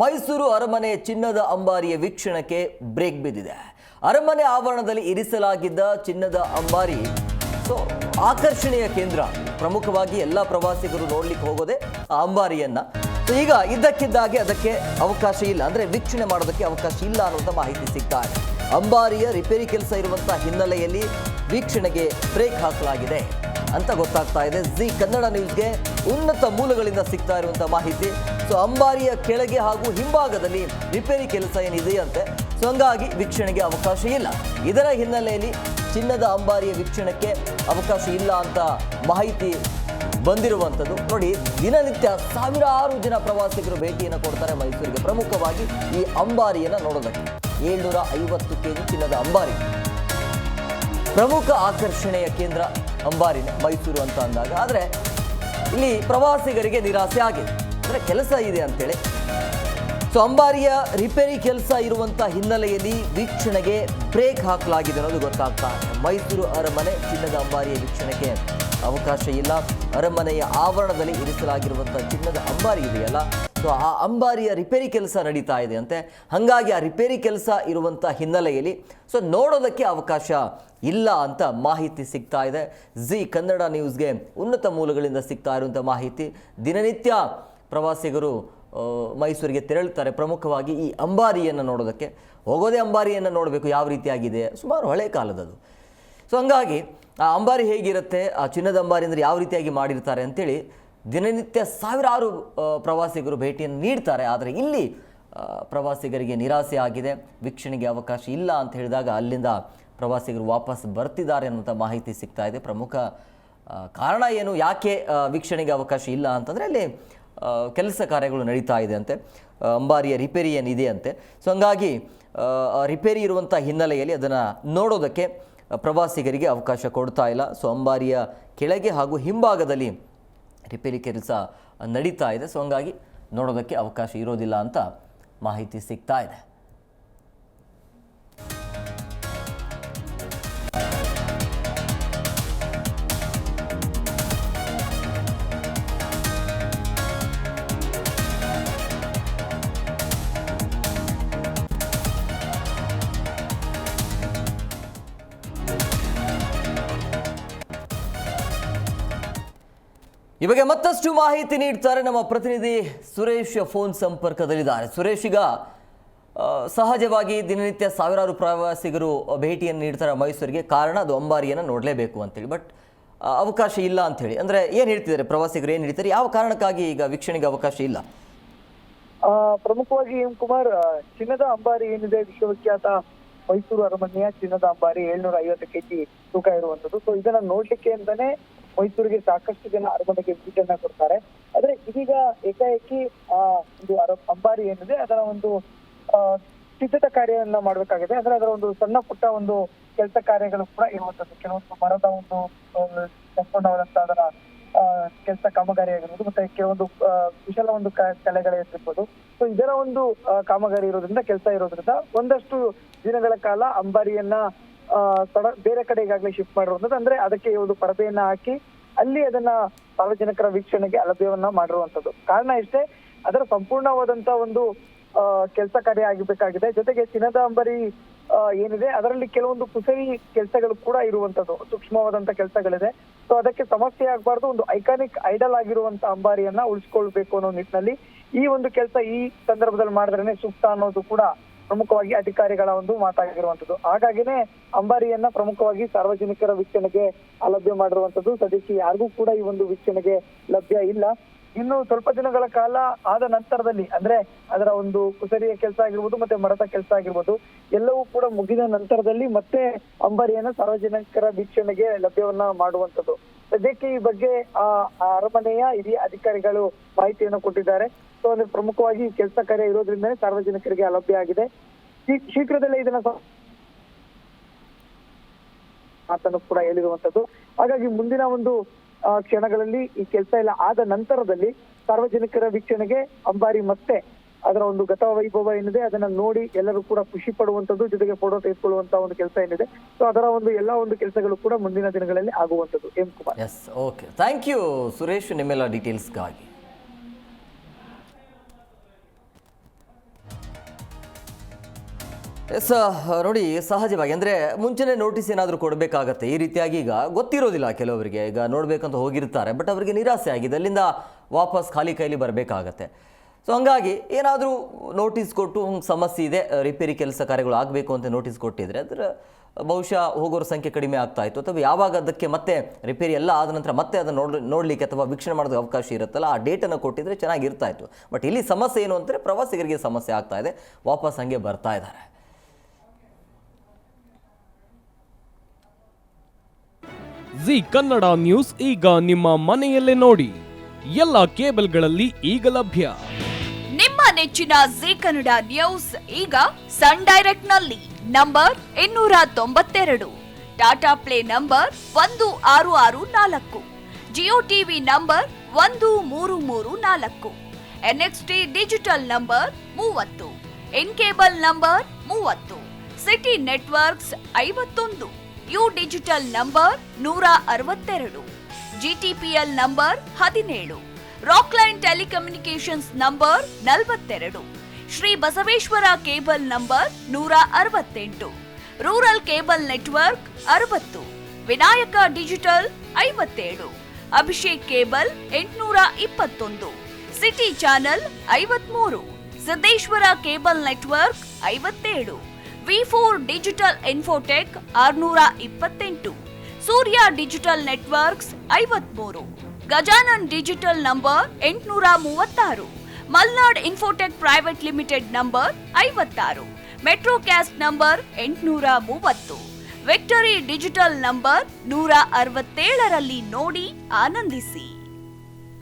ಮೈಸೂರು ಅರಮನೆ ಚಿನ್ನದ ಅಂಬಾರಿಯ ವೀಕ್ಷಣೆಗೆ ಬ್ರೇಕ್ ಬಿದ್ದಿದೆ. ಅರಮನೆ ಆವರಣದಲ್ಲಿ ಇರಿಸಲಾಗಿದ್ದ ಚಿನ್ನದ ಅಂಬಾರಿ ಆಕರ್ಷಣೆಯ ಕೇಂದ್ರ. ಪ್ರಮುಖವಾಗಿ ಎಲ್ಲ ಪ್ರವಾಸಿಗರು ನೋಡ್ಲಿಕ್ಕೆ ಹೋಗೋದೇ ಆ ಅಂಬಾರಿಯನ್ನ. ಈಗ ಇದ್ದಕ್ಕಿದ್ದಾಗೆ ಅದಕ್ಕೆ ಅವಕಾಶ ಇಲ್ಲ, ಅಂದ್ರೆ ವೀಕ್ಷಣೆ ಮಾಡೋದಕ್ಕೆ ಅವಕಾಶ ಇಲ್ಲ ಅನ್ನುವಂಥ ಮಾಹಿತಿ ಸಿಗ್ತಾ ಇದೆ. ಅಂಬಾರಿಯ ರಿಪೇರಿ ಕೆಲಸ ಇರುವಂತಹ ಹಿನ್ನೆಲೆಯಲ್ಲಿ ವೀಕ್ಷಣೆಗೆ ಬ್ರೇಕ್ ಹಾಕಲಾಗಿದೆ ಅಂತ ಗೊತ್ತಾಗ್ತಾ ಇದೆ. ಜಿ ಕನ್ನಡ ನ್ಯೂಸ್ಗೆ ಉನ್ನತ ಮೂಲಗಳಿಂದ ಸಿಗ್ತಾ ಇರುವಂಥ ಮಾಹಿತಿ. ಅಂಬಾರಿಯ ಕೆಳಗೆ ಹಾಗೂ ಹಿಂಭಾಗದಲ್ಲಿ ರಿಪೇರಿ ಕೆಲಸ ಏನಿದೆಯಂತೆ, ಹಂಗಾಗಿ ವೀಕ್ಷಣೆಗೆ ಅವಕಾಶ ಇಲ್ಲ. ಇದರ ಹಿನ್ನೆಲೆಯಲ್ಲಿ ಚಿನ್ನದ ಅಂಬಾರಿಯ ವೀಕ್ಷಣೆಗೆ ಅವಕಾಶ ಇಲ್ಲ ಅಂತ ಮಾಹಿತಿ ಬಂದಿರುವಂಥದ್ದು. ನೋಡಿ, ದಿನನಿತ್ಯ ಸಾವಿರಾರು ಜನ ಪ್ರವಾಸಿಗರು ಭೇಟಿಯನ್ನು ಕೊಡ್ತಾರೆ ಮೈಸೂರಿಗೆ, ಪ್ರಮುಖವಾಗಿ ಈ ಅಂಬಾರಿಯನ್ನು ನೋಡೋದಕ್ಕೆ. 750 kg ಚಿನ್ನದ ಅಂಬಾರಿ ಪ್ರಮುಖ ಆಕರ್ಷಣೆಯ ಕೇಂದ್ರ ಅಂಬಾರಿನೇ ಮೈಸೂರು ಅಂತ ಅಂದಾಗ. ಆದರೆ ಇಲ್ಲಿ ಪ್ರವಾಸಿಗರಿಗೆ ನಿರಾಸೆ ಆಗಿದೆ, ಅಂದರೆ ಕೆಲಸ ಇದೆ ಅಂತೇಳಿ. ಅಂಬಾರಿಯ ರಿಪೇರಿ ಕೆಲಸ ಇರುವಂಥ ಹಿನ್ನೆಲೆಯಲ್ಲಿ ವೀಕ್ಷಣೆಗೆ ಬ್ರೇಕ್ ಹಾಕಲಾಗಿದೆ ಅನ್ನೋದು ಗೊತ್ತಾಗ್ತಾ ಇದೆ. ಮೈಸೂರು ಅರಮನೆ ಚಿನ್ನದ ಅಂಬಾರಿಯ ವೀಕ್ಷಣೆಗೆ ಅವಕಾಶ ಇಲ್ಲ. ಅರಮನೆಯ ಆವರಣದಲ್ಲಿ ಇರಿಸಲಾಗಿರುವಂಥ ಚಿನ್ನದ ಅಂಬಾರಿ ಇದೆಯಲ್ಲ, ಆ ಅಂಬಾರಿಯ ರಿಪೇರಿ ಕೆಲಸ ನಡೀತಾ ಇದೆ ಅಂತೆ. ಹಾಗಾಗಿ ಆ ರಿಪೇರಿ ಕೆಲಸ ಇರುವಂಥ ಹಿನ್ನೆಲೆಯಲ್ಲಿ ನೋಡೋದಕ್ಕೆ ಅವಕಾಶ ಇಲ್ಲ ಅಂತ ಮಾಹಿತಿ ಸಿಗ್ತಾ ಇದೆ. ಜಿ ಕನ್ನಡ ನ್ಯೂಸ್ಗೆ ಉನ್ನತ ಮೂಲಗಳಿಂದ ಸಿಗ್ತಾ ಇರುವಂಥ ಮಾಹಿತಿ. ದಿನನಿತ್ಯ ಪ್ರವಾಸಿಗರು ಮೈಸೂರಿಗೆ ತೆರಳುತ್ತಾರೆ, ಪ್ರಮುಖವಾಗಿ ಈ ಅಂಬಾರಿಯನ್ನು ನೋಡೋದಕ್ಕೆ. ಹೋಗೋದೇ ಅಂಬಾರಿಯನ್ನು ನೋಡಬೇಕು ಯಾವ ರೀತಿಯಾಗಿದೆ, ಸುಮಾರು ಹಳೆ ಕಾಲದದು. ಹಂಗಾಗಿ ಆ ಅಂಬಾರಿ ಹೇಗಿರುತ್ತೆ, ಆ ಚಿನ್ನದ ಅಂಬಾರಿ ಅಂದರೆ ಯಾವ ರೀತಿಯಾಗಿ ಮಾಡಿರ್ತಾರೆ ಅಂತೇಳಿ ದಿನನಿತ್ಯ ಸಾವಿರಾರು ಪ್ರವಾಸಿಗರು ಭೇಟಿಯನ್ನು ನೀಡ್ತಾರೆ. ಆದರೆ ಇಲ್ಲಿ ಪ್ರವಾಸಿಗರಿಗೆ ನಿರಾಸೆ ಆಗಿದೆ, ವೀಕ್ಷಣೆಗೆ ಅವಕಾಶ ಇಲ್ಲ ಅಂತ ಹೇಳಿದಾಗ ಅಲ್ಲಿಂದ ಪ್ರವಾಸಿಗರು ವಾಪಸ್ ಬರ್ತಿದ್ದಾರೆ ಅನ್ನುವಂಥ ಮಾಹಿತಿ ಸಿಗ್ತಾ ಇದೆ. ಪ್ರಮುಖ ಕಾರಣ ಏನು, ಯಾಕೆ ವೀಕ್ಷಣೆಗೆ ಅವಕಾಶ ಇಲ್ಲ ಅಂತಂದರೆ ಅಲ್ಲಿ ಕೆಲಸ ಕಾರ್ಯಗಳು ನಡೀತಾ ಇದೆ ಅಂತೆ, ಅಂಬಾರಿಯ ರಿಪೇರಿ ಏನಿದೆ ಅಂತೆ. ಹಂಗಾಗಿ ರಿಪೇರಿ ಇರುವಂಥ ಹಿನ್ನೆಲೆಯಲ್ಲಿ ಅದನ್ನು ನೋಡೋದಕ್ಕೆ ಪ್ರವಾಸಿಗರಿಗೆ ಅವಕಾಶ ಕೊಡ್ತಾ ಇಲ್ಲ. ಅಂಬಾರಿಯ ಕೆಳಗೆ ಹಾಗೂ ಹಿಂಭಾಗದಲ್ಲಿ ರಿಪೇರಿ ಕೆಲಸ ನಡೀತಾ ಇದೆ. ಹಂಗಾಗಿ ನೋಡೋದಕ್ಕೆ ಅವಕಾಶ ಇರೋದಿಲ್ಲ ಅಂತ ಮಾಹಿತಿ ಸಿಗ್ತಾ ಇದೆ. ಈ ಬಗ್ಗೆ ಮತ್ತಷ್ಟು ಮಾಹಿತಿ ನೀಡ್ತಾರೆ ನಮ್ಮ ಪ್ರತಿನಿಧಿ ಸುರೇಶ್ ಫೋನ್ ಸಂಪರ್ಕದಲ್ಲಿದ್ದಾರೆ. ಸುರೇಶ್, ಈಗ ಸಹಜವಾಗಿ ದಿನನಿತ್ಯ ಸಾವಿರಾರು ಪ್ರವಾಸಿಗರು ಭೇಟಿಯನ್ನು ನೀಡ್ತಾರೆ ಮೈಸೂರಿಗೆ, ಕಾರಣ ಅದು ಅಂಬಾರಿಯನ್ನು ನೋಡಲೇಬೇಕು ಅಂತೇಳಿ. ಬಟ್ ಅವಕಾಶ ಇಲ್ಲ ಅಂಥೇಳಿ ಅಂದರೆ ಏನು ಹೇಳ್ತಿದ್ದಾರೆ ಪ್ರವಾಸಿಗರು, ಏನು ಹೇಳ್ತಾರೆ, ಯಾವ ಕಾರಣಕ್ಕಾಗಿ ಈಗ ವೀಕ್ಷಣೆಗೆ ಅವಕಾಶ ಇಲ್ಲ? ಪ್ರಮುಖವಾಗಿ ಎಂ ಕುಮಾರ್, ಚಿನ್ನದ ಅಂಬಾರಿ ಏನಿದೆ ವಿಶ್ವವಿಖ್ಯಾತ ಮೈಸೂರು ಅರಮನೆಯ ಚಿನ್ನದ ಅಂಬಾರಿ 750 kg ತೂಕ ಇರುವಂತದ್ದು. ಇದನ್ನ ನೋಡ್ಲಿಕ್ಕೆ ಅಂತಾನೆ ಮೈಸೂರಿಗೆ ಸಾಕಷ್ಟು ಜನ ಅರಮನೆಗೆ ವಿಸಿಟ್ ಅನ್ನ ಕೊಡ್ತಾರೆ. ಆದ್ರೆ ಇದೀಗ ಏಕಾಏಕಿ ಒಂದು ಅಂಬಾರಿ ಏನಿದೆ ಅದರ ಒಂದು ಸಿದ್ಧತಾ ಕಾರ್ಯವನ್ನ ಮಾಡ್ಬೇಕಾಗಿದೆ. ಅಂದ್ರೆ ಅದರ ಒಂದು ಸಣ್ಣ ಪುಟ್ಟ ಒಂದು ಕೆಲಸ ಕಾರ್ಯಗಳು ಕೂಡ ಇರುವಂತದ್ದು. ಕೆಲವೊಂದು ಮರದ ಒಂದು ಸಂಪೂರ್ಣವಾದಂತ ಅದರ ಕೆಲಸ ಕಾಮಗಾರಿ ಆಗಿರ್ಬೋದು, ಮತ್ತೆ ಕೆಲವೊಂದು ಕುಶಲ ಒಂದು ಕಲೆಗಳಿರ್ಬೋದು. ಇದರ ಒಂದು ಕಾಮಗಾರಿ ಇರೋದ್ರಿಂದ, ಕೆಲಸ ಇರೋದ್ರಿಂದ ಒಂದಷ್ಟು ದಿನಗಳ ಕಾಲ ಅಂಬಾರಿಯನ್ನ ಬೇರೆ ಕಡೆ ಈಗಾಗಲೇ ಶಿಫ್ಟ್ ಮಾಡಿರುವಂತದ್ದು. ಅಂದ್ರೆ ಅದಕ್ಕೆ ಒಂದು ಪರದೆಯನ್ನ ಹಾಕಿ ಅಲ್ಲಿ ಅದನ್ನ ಸಾರ್ವಜನಿಕರ ವೀಕ್ಷಣೆಗೆ ಅಲಭ್ಯವನ್ನ ಮಾಡಿರುವಂತದ್ದು. ಕಾರಣ ಇಷ್ಟೇ, ಅದರ ಸಂಪೂರ್ಣವಾದಂತ ಒಂದು ಕೆಲಸ ಕಾರ್ಯ ಆಗಬೇಕಾಗಿದೆ. ಜೊತೆಗೆ ಚಿನ್ನದ ಅಂಬಾರಿ ಏನಿದೆ ಅದರಲ್ಲಿ ಕೆಲವೊಂದು ಕುಸರಿ ಕೆಲಸಗಳು ಕೂಡ ಇರುವಂತದ್ದು, ಸೂಕ್ಷ್ಮವಾದಂತ ಕೆಲಸಗಳಿದೆ. ಅದಕ್ಕೆ ಸಮಸ್ಯೆ ಆಗ್ಬಾರ್ದು, ಒಂದು ಐಕಾನಿಕ್ ಐಡಲ್ ಆಗಿರುವಂತ ಅಂಬಾರಿಯನ್ನ ಉಳಿಸ್ಕೊಳ್ಬೇಕು ಅನ್ನೋ ನಿಟ್ಟಿನಲ್ಲಿ ಈ ಒಂದು ಕೆಲಸ ಈ ಸಂದರ್ಭದಲ್ಲಿ ಮಾಡಿದ್ರೇನೆ ಸೂಕ್ತ ಅನ್ನೋದು ಕೂಡ ಪ್ರಮುಖವಾಗಿ ಅಧಿಕಾರಿಗಳ ಒಂದು ಮಾತಾಗಿರುವಂತದ್ದು. ಹಾಗಾಗಿನೇ ಅಂಬಾರಿಯನ್ನ ಪ್ರಮುಖವಾಗಿ ಸಾರ್ವಜನಿಕರ ವೀಕ್ಷಣೆಗೆ ಅಲಭ್ಯ ಮಾಡಿರುವಂತದ್ದು. ಸದ್ಯಕ್ಕೆ ಯಾರಿಗೂ ಕೂಡ ಈ ಒಂದು ವೀಕ್ಷಣೆಗೆ ಲಭ್ಯ ಇಲ್ಲ. ಇನ್ನು ಸ್ವಲ್ಪ ದಿನಗಳ ಕಾಲ ಆದ ನಂತರದಲ್ಲಿ, ಅಂದ್ರೆ ಅದರ ಒಂದು ಕುಸರಿಯ ಕೆಲಸ ಆಗಿರ್ಬೋದು, ಮತ್ತೆ ಮರದ ಕೆಲಸ ಆಗಿರ್ಬೋದು, ಎಲ್ಲವೂ ಕೂಡ ಮುಗಿದ ನಂತರದಲ್ಲಿ ಮತ್ತೆ ಅಂಬಾರಿಯನ್ನ ಸಾರ್ವಜನಿಕರ ವೀಕ್ಷಣೆಗೆ ಲಭ್ಯವನ್ನ ಮಾಡುವಂತದ್ದು. ಸದ್ಯಕ್ಕೆ ಈ ಬಗ್ಗೆ ಅರಮನೆಯ ಹಿರಿಯ ಅಧಿಕಾರಿಗಳು ಮಾಹಿತಿಯನ್ನು ಕೊಟ್ಟಿದ್ದಾರೆ. ಅಂದ್ರೆ ಪ್ರಮುಖವಾಗಿ ಕೆಲಸ ಕಾರ್ಯ ಇರೋದ್ರಿಂದನೇ ಸಾರ್ವಜನಿಕರಿಗೆ ಅಲಭ್ಯ ಆಗಿದೆ. ಶೀಘ್ರದಲ್ಲೇ ಇದನ್ನ ಮಾತನ್ನು ಕೂಡ ಹೇಳಿರುವಂತದ್ದು. ಹಾಗಾಗಿ ಮುಂದಿನ ಒಂದು ಕ್ಷಣಗಳಲ್ಲಿ ಈ ಕೆಲಸ ಎಲ್ಲ ಆದ ನಂತರದಲ್ಲಿ ಸಾರ್ವಜನಿಕರ ವೀಕ್ಷಣೆಗೆ ಅಂಬಾರಿ ಮತ್ತೆ ಅದರ ಒಂದು ಗತ ವೈಭವ ಏನಿದೆ ಅದನ್ನ ನೋಡಿ ಎಲ್ಲರೂ ಕೂಡ ಖುಷಿ ಪಡುವಂತದ್ದು, ಜೊತೆಗೆ ಫೋಟೋ ತೆಗೆದುಕೊಳ್ಳುವಂತ ಒಂದು ಕೆಲಸ ಏನಿದೆ, ಅದರ ಒಂದು ಎಲ್ಲಾ ಒಂದು ಕೆಲಸಗಳು ಕೂಡ ಮುಂದಿನ ದಿನಗಳಲ್ಲಿ ಆಗುವಂತದ್ದು. M Kumar. Yes, okay, thank you Suresh, ನಿಮ್ಮೆಲ್ಲ ಡೀಟೇಲ್ಸ್ಗಾಗಿ. ಎಸ್ ನೋಡಿ, ಸಹಜವಾಗಿ ಅಂದರೆ ಮುಂಚೆನೇ ನೋಟಿಸ್ ಏನಾದರೂ ಕೊಡಬೇಕಾಗತ್ತೆ. ಈ ರೀತಿಯಾಗಿ ಈಗ ಗೊತ್ತಿರೋದಿಲ್ಲ ಕೆಲವರಿಗೆ, ಈಗ ನೋಡಬೇಕಂತ ಹೋಗಿರ್ತಾರೆ, ಬಟ್ ಅವರಿಗೆ ನಿರಾಸೆ ಆಗಿದೆ, ಅಲ್ಲಿಂದ ವಾಪಸ್ ಖಾಲಿ ಕೈಲಿ ಬರಬೇಕಾಗತ್ತೆ. ಸೊ ಹಂಗಾಗಿ ಏನಾದರೂ ನೋಟಿಸ್ ಕೊಟ್ಟು ಸಮಸ್ಯೆ ಇದೆ, ರಿಪೇರಿ ಕೆಲಸ ಕಾರ್ಯಗಳು ಆಗಬೇಕು ಅಂತ ನೋಟಿಸ್ ಕೊಟ್ಟಿದ್ರೆ ಅದರ ಬಹುಶಃ ಹೋಗೋರ ಸಂಖ್ಯೆ ಕಡಿಮೆ ಆಗ್ತಾ ಇತ್ತು. ಅಥವಾ ಯಾವಾಗ ಅದಕ್ಕೆ ಮತ್ತೆ ರಿಪೇರಿ ಎಲ್ಲ ಆದ ನಂತರ ಮತ್ತೆ ಅದನ್ನು ನೋಡಲಿಕ್ಕೆ ಅಥವಾ ವೀಕ್ಷಣೆ ಮಾಡೋದಕ್ಕೆ ಅವಕಾಶ ಇರುತ್ತಲ್ಲ, ಆ ಡೇಟನ್ನು ಕೊಟ್ಟಿದ್ರೆ ಚೆನ್ನಾಗಿರ್ತಾ ಇತ್ತು. ಬಟ್ ಇಲ್ಲಿ ಸಮಸ್ಯೆ ಏನು ಅಂದರೆ ಪ್ರವಾಸಿಗರಿಗೆ ಸಮಸ್ಯೆ ಆಗ್ತಾ ಇದೆ, ವಾಪಸ್ ಹಂಗೆ ಬರ್ತಾ ಇದ್ದಾರೆ. ಜಿ ಕನ್ನಡ ನ್ಯೂಸ್ ಈಗ ನಿಮ್ಮ ಮನೆಯಲ್ಲೇ ನೋಡಿ, ಎಲ್ಲ ಕೇಬಲ್ಗಳಲ್ಲಿ ಈಗ ಲಭ್ಯ. ನಿಮ್ಮ ನೆಚ್ಚಿನ ಜಿ ಕನ್ನಡ ನ್ಯೂಸ್ ಈಗ ಸನ್ ಡೈರೆಕ್ಟ್ ನಲ್ಲಿ number 292, Tata play number 1664, Jio TV number 1334, NXT digital number 30, in cable number 30, city networks 51, U digital number 162, GTPL number 17, Rockline telecommunications number 42, Shri Basaveshwara cable number 168, rural cable network 60, Vinayaka digital 57, Abhishek cable 821, city channel 53, Siddeshwara cable network 57, V4 digital Infotech 628, Surya digital networks 53, Gajanan digital number 836, Malnad Infotech Private Limited number 56, Metrocast number 830, Victory Digital number 167ರಲ್ಲಿ ನೋಡಿ ಆನಂದಿಸಿ.